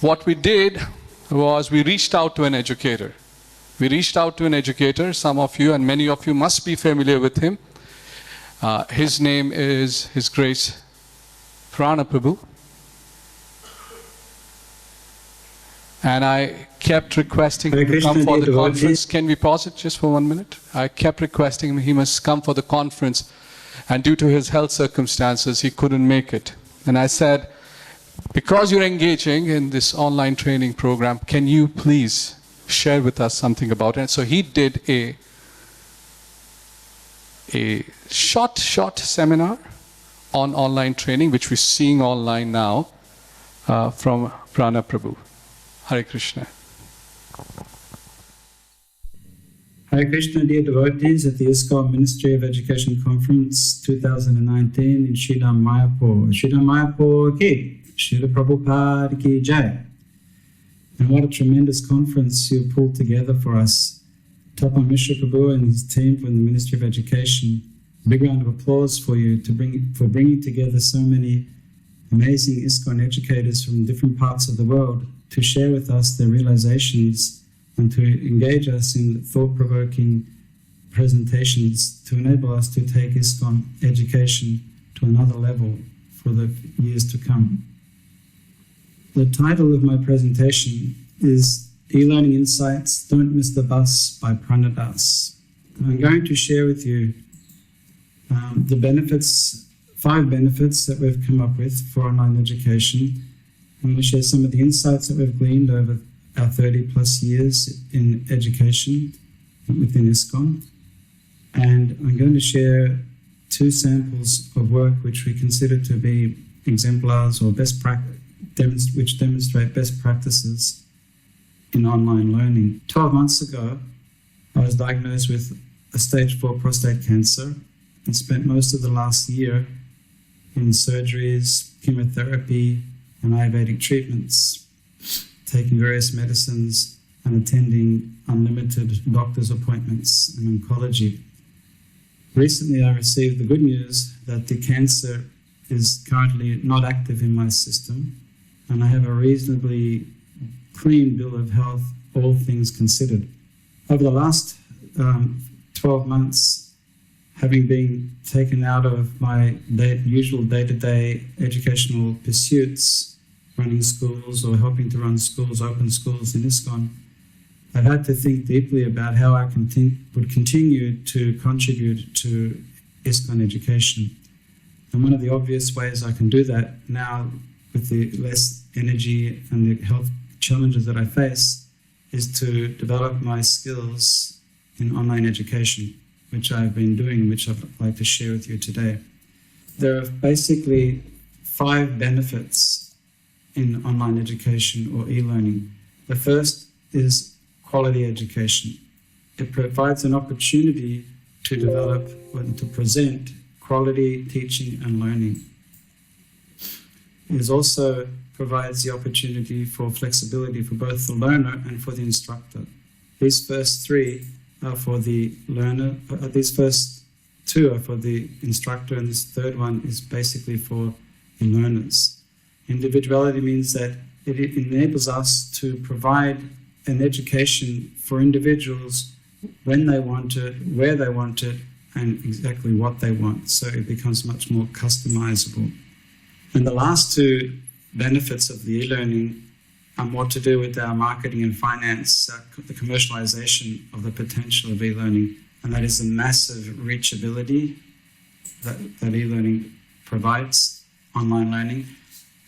what we did was we reached out to an educator. We reached out to an educator. Some of you and many of you must be familiar with him. His name is His Grace Prana Prabhu. And I kept requesting him to come for the conference. Can we pause it just for 1 minute? I kept requesting him, he must come for the conference. And due to his health circumstances, he couldn't make it. And I said, because you're engaging in this online training program, can you please share with us something about it? And so he did a short seminar on online training, which we're seeing online now, from Prana Prabhu. Hare Krishna. Hare Krishna, dear devotees, at the ISKCON Ministry of Education Conference 2019 in Srila Mayapur. Srila Mayapur ki, Srila Prabhupada ki jai. And what a tremendous conference you pulled together for us. Tapan Mishra Prabhu and his team from the Ministry of Education. A big round of applause for you for bringing together so many amazing ISKCON educators from different parts of the world to share with us their realizations and to engage us in thought-provoking presentations to enable us to take ISKCON education to another level for the years to come. The title of my presentation is E-Learning Insights, Don't Miss the Bus by Prana. I'm going to share with you the benefits, 5 benefits that we've come up with for online education. I'm going to share some of the insights that we've gleaned over our 30 plus years in education within ISKCON. And I'm going to share 2 samples of work which we consider to be exemplars or which demonstrate best practices in online learning. 12 months ago, I was diagnosed with a stage 4 prostate cancer and spent most of the last year in surgeries, chemotherapy, and Ayurvedic treatments, taking various medicines and attending unlimited doctor's appointments in oncology. Recently, I received the good news that the cancer is currently not active in my system, and I have a reasonably clean bill of health, all things considered. Over the last 12 months, having been taken out of my usual day-to-day educational pursuits, running schools or helping to run schools, open schools in ISKCON, I've had to think deeply about how I would continue to contribute to ISKCON education. And one of the obvious ways I can do that now with the less energy and the health challenges that I face is to develop my skills in online education, which I've been doing, which I'd like to share with you today. There are basically 5 benefits in online education or e-learning. The first is quality education. It provides an opportunity to develop and to present quality teaching and learning. It also provides the opportunity for flexibility for both the learner and for the instructor. These first 3 are for the learner, these first 2 are for the instructor, and this third one is basically for the learners. Individuality means that it enables us to provide an education for individuals when they want it, where they want it, and exactly what they want. So it becomes much more customizable. And the last 2 benefits of the e-learning are more to do with our marketing and finance, the commercialization of the potential of e-learning, and that is the massive reachability that e-learning provides, online learning,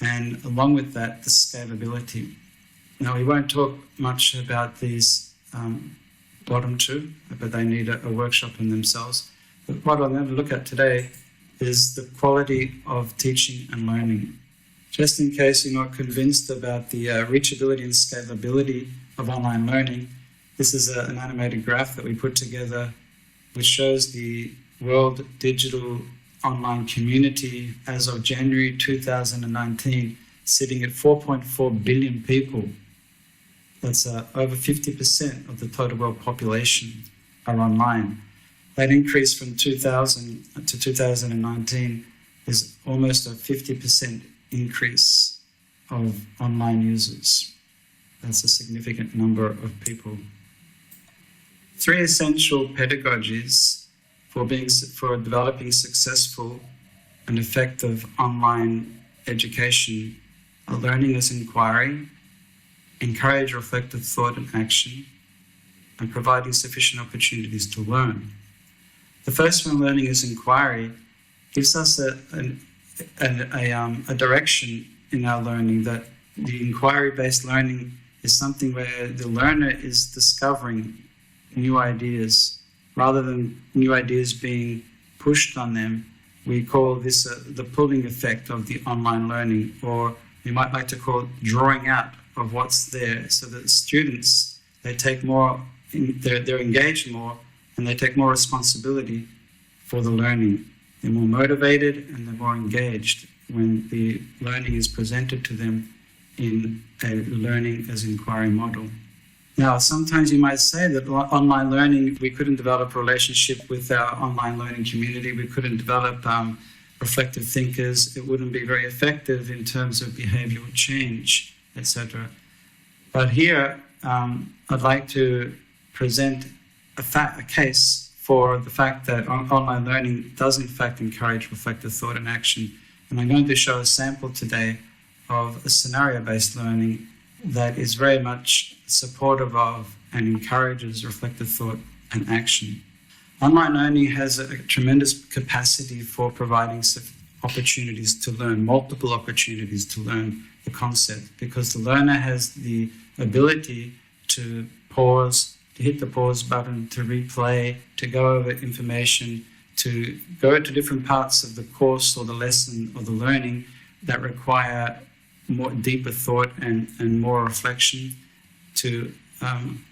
and along with that, the scalability. Now, we won't talk much about these bottom 2, but they need a workshop in themselves. But what I'm going to look at today is the quality of teaching and learning. Just in case you're not convinced about the reachability and scalability of online learning, this is an animated graph that we put together which shows the world digital online community as of January 2019, sitting at 4.4 billion people. That's over 50% of the total world population are online. That increase from 2000 to 2019 is almost a 50% increase. of online users. That's a significant number of people. 3 essential pedagogies for developing successful and effective online education are learning as inquiry, encourage reflective thought and action, and providing sufficient opportunities to learn. The first one, learning as inquiry, gives us a direction in our learning, that the inquiry-based learning is something where the learner is discovering new ideas rather than new ideas being pushed on them. We call this the pulling effect of the online learning, or we might like to call it drawing out of what's there, so that students, they take more, they're engaged more, and they take more responsibility for the learning. They're more motivated and they're more engaged when the learning is presented to them in a learning as inquiry model. Now, sometimes you might say that online learning, we couldn't develop a relationship with our online learning community, we couldn't develop reflective thinkers, it wouldn't be very effective in terms of behavioral change, etc. But here, I'd like to present a case for the fact that online learning does in fact encourage reflective thought and action. And I'm going to show a sample today of a scenario-based learning that is very much supportive of and encourages reflective thought and action. Online learning has a tremendous capacity for providing opportunities to learn, multiple opportunities to learn the concept, because the learner has the ability to pause, to hit the pause button, to replay, to go over information, to go to different parts of the course or the lesson or the learning that require more deeper thought and more reflection, to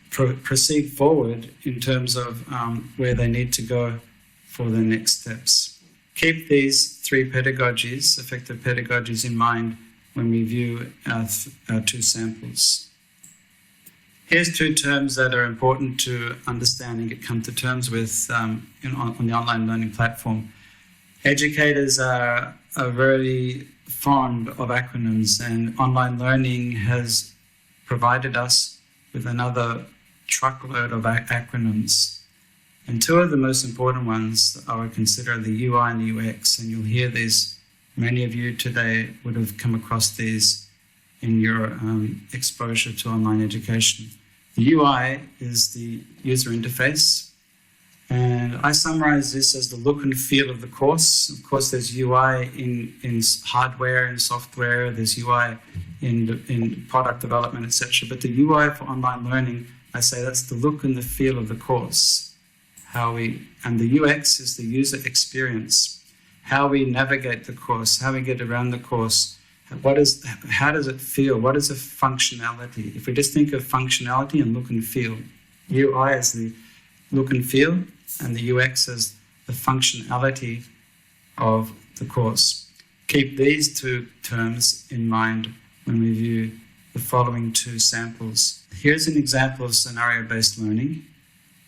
proceed forward in terms of where they need to go for the next steps. Keep these 3 pedagogies, effective pedagogies, in mind when we view our 2 samples. Here's 2 terms that are important to understand and get come to terms with on the online learning platform. Educators are very fond of acronyms, and online learning has provided us with another truckload of acronyms. And 2 of the most important ones I would consider the UI and the UX, and you'll hear these, many of you today would have come across these in your exposure to online education. The UI is the user interface, and I summarize this as the look and feel of the course. Of course, there's UI in hardware and software, there's UI in product development, etc. But the UI for online learning, I say that's the look and the feel of the course. And the UX is the user experience, how we navigate the course, how we get around the course. How does it feel? What is the functionality? If we just think of functionality and look and feel, UI is the look and feel, and the UX is the functionality of the course. Keep these 2 terms in mind when we view the following 2 samples. Here's an example of scenario-based learning.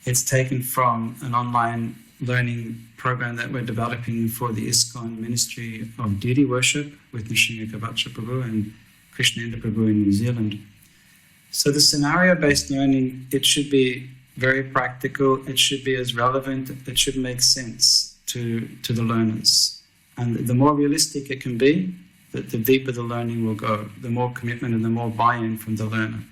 It's taken from an online learning program that we're developing for the ISKCON Ministry of Deity Worship with Nishinga Prabhu and Krishnendra Prabhu in New Zealand. So the scenario-based learning, it should be very practical, it should be as relevant, it should make sense to the learners. And the more realistic it can be, the deeper the learning will go, the more commitment and the more buy-in from the learner.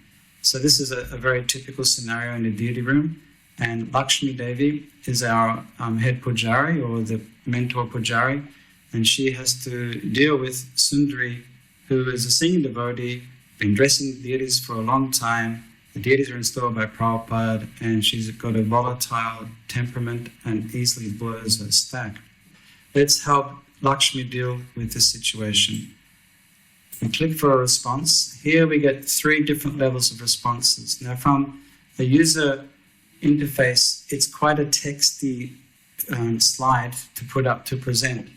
So this is a very typical scenario in a deity room. And Lakshmi Devi is our head pujari, or the mentor pujari, and she has to deal with Sundari, who is a singing devotee, been dressing deities for a long time. The deities are installed by Prabhupada, and she's got a volatile temperament and easily blows her stack. Let's help Lakshmi deal with this situation. We click for a response. Here we get 3 different levels of responses. Now, from the user interface, it's quite a texty slide to put up, to present.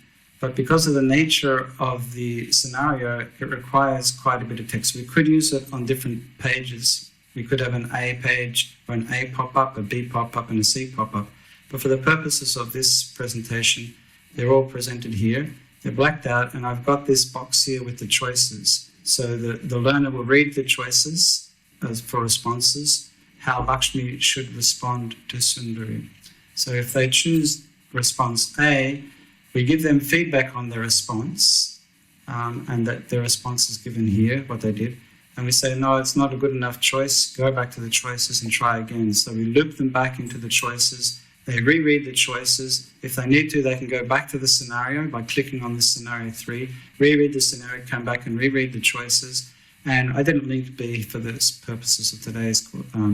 But because of the nature of the scenario, it requires quite a bit of text. We could use it on different pages. We could have an A page, or an A pop-up, a B pop-up, and a C pop-up. But for the purposes of this presentation, they're all presented here. They're blacked out, and I've got this box here with the choices. So the learner will read the choices as for responses, how Lakshmi should respond to Sundari. So if they choose response A, we give them feedback on their response, and that their response is given here, what they did. And we say, no, it's not a good enough choice, go back to the choices and try again. So we loop them back into the choices. They reread the choices. If they need to, they can go back to the scenario by clicking on the scenario 3, reread the scenario, come back and reread the choices. And I didn't link B for the purposes of today's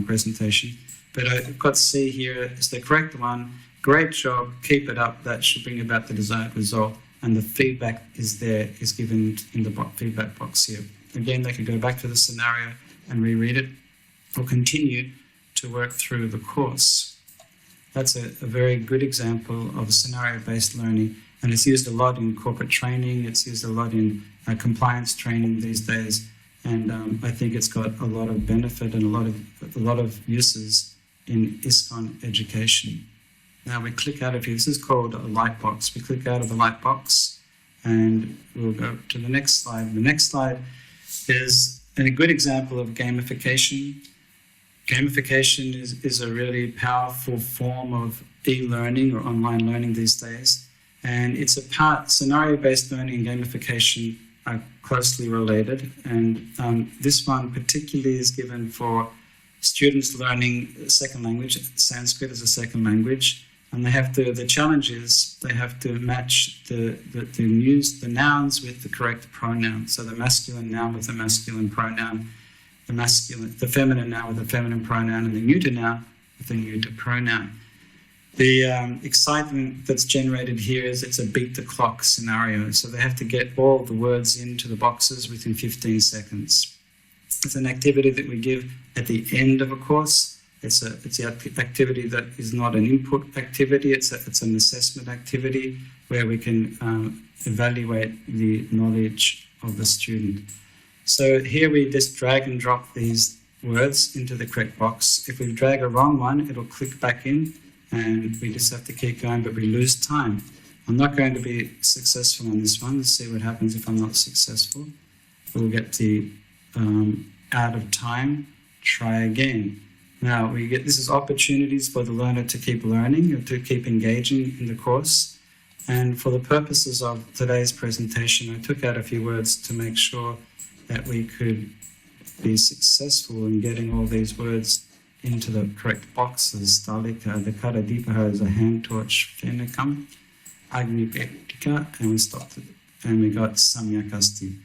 presentation, but I've got C here is the correct one. Great job, keep it up. That should bring about the desired result. And the feedback is there, is given in the feedback box here. Again, they can go back to the scenario and reread it, or continue to work through the course. That's a very good example of a scenario-based learning, and it's used a lot in corporate training, it's used a lot in compliance training these days, and I think it's got a lot of benefit and a lot of uses in ISKCON education. Now we click out of here. This is called a light box. We click out of the light box and we'll go to the next slide. The next slide is a good example of gamification. Gamification is a really powerful form of e-learning or online learning these days. And it's a part, scenario-based learning and gamification are closely related. And this one particularly is given for students learning a second language, Sanskrit as a second language. And they have to, the challenge is they have to match the nouns with the correct pronoun. So the masculine noun with the masculine pronoun, the feminine noun with the feminine pronoun, and the neuter noun with the neuter pronoun. The excitement that's generated here is it's a beat the clock scenario. So they have to get all the words into the boxes within 15 seconds. It's an activity that we give at the end of a course. It's the activity that is not an input activity, it's an assessment activity where we can evaluate the knowledge of the student. So here we just drag and drop these words into the correct box. If we drag a wrong one, it'll click back in and we just have to keep going, but we lose time. I'm not going to be successful on this one. Let's see what happens if I'm not successful. We'll get the out of time, try again. Now, this is opportunities for the learner to keep learning or to keep engaging in the course. And for the purposes of today's presentation, I took out a few words to make sure that we could be successful in getting all these words into the correct boxes. Dalika, the Kara Deepaha is a hand torch, Phenakam, Agni Pektika, and we stopped it. And we got Samyakasti.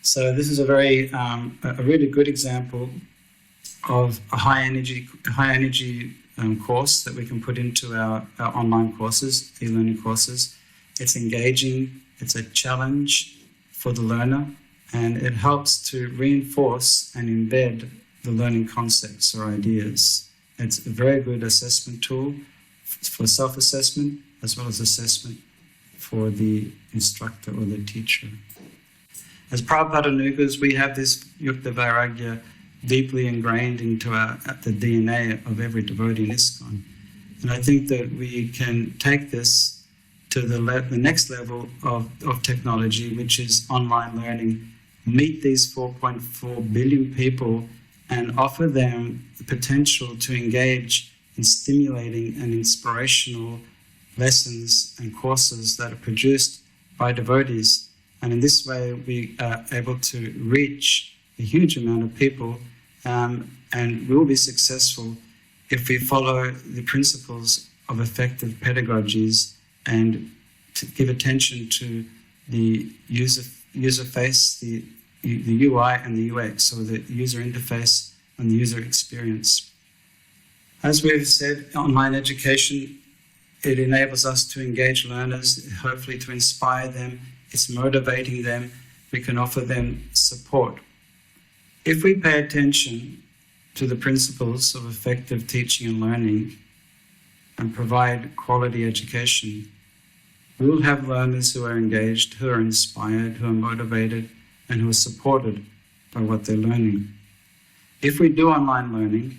So this is a really good example of a high energy course that we can put into our online courses, e-learning courses. It's engaging, it's a challenge for the learner, and it helps to reinforce and embed the learning concepts or ideas. It's a very good assessment tool for self-assessment as well as assessment for the instructor or the teacher. As Prabhupada Nugas, we have this Yukta Vairagya deeply ingrained into the DNA of every devotee in ISKCON. And I think that we can take this to the next level of technology, which is online learning, meet these 4.4 billion people and offer them the potential to engage in stimulating and inspirational lessons and courses that are produced by devotees. And in this way, we are able to reach a huge amount of people, and we'll be successful if we follow the principles of effective pedagogies and to give attention to the user face, the UI and the UX, or the user interface and the user experience. As we've said, online education, it enables us to engage learners, hopefully to inspire them. It's motivating them. We can offer them support. If we pay attention to the principles of effective teaching and learning and provide quality education, we will have learners who are engaged, who are inspired, who are motivated, and who are supported by what they're learning. If we do online learning,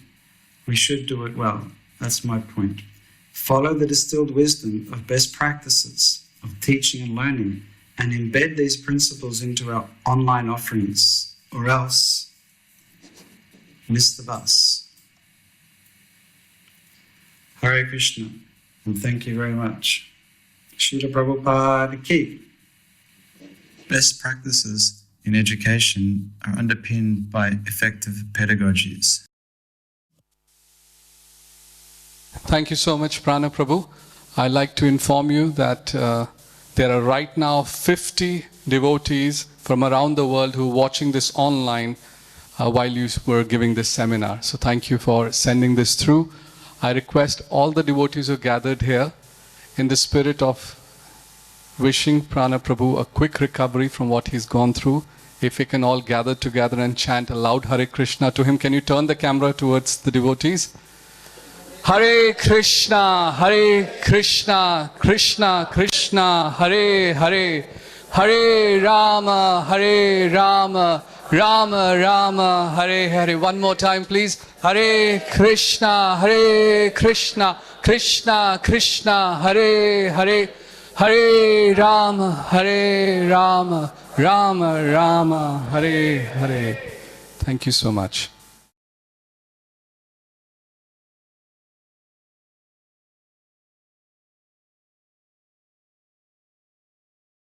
we should do it well. That's my point. Follow the distilled wisdom of best practices of teaching and learning, and embed these principles into our online offerings, or else miss the bus. Hare Krishna, and thank you very much. Srila Prabhupada ki. Best practices in education are underpinned by effective pedagogies. Thank you so much, Prana Prabhu. I'd like to inform you that there are right now 50 devotees from around the world who are watching this online while you were giving this seminar. So thank you for sending this through. I request all the devotees who gathered here, in the spirit of wishing Prana Prabhu a quick recovery from what he's gone through, if we can all gather together and chant a loud Hare Krishna to him. Can you turn the camera towards the devotees? Hare Krishna, Krishna Krishna, Hare Hare, Hare Rama, Rama Rama, Hare Hare. One more time, please. Hare Krishna, Krishna Krishna, Hare Hare, Hare Rama, Rama Rama, Hare Hare. Thank you so much.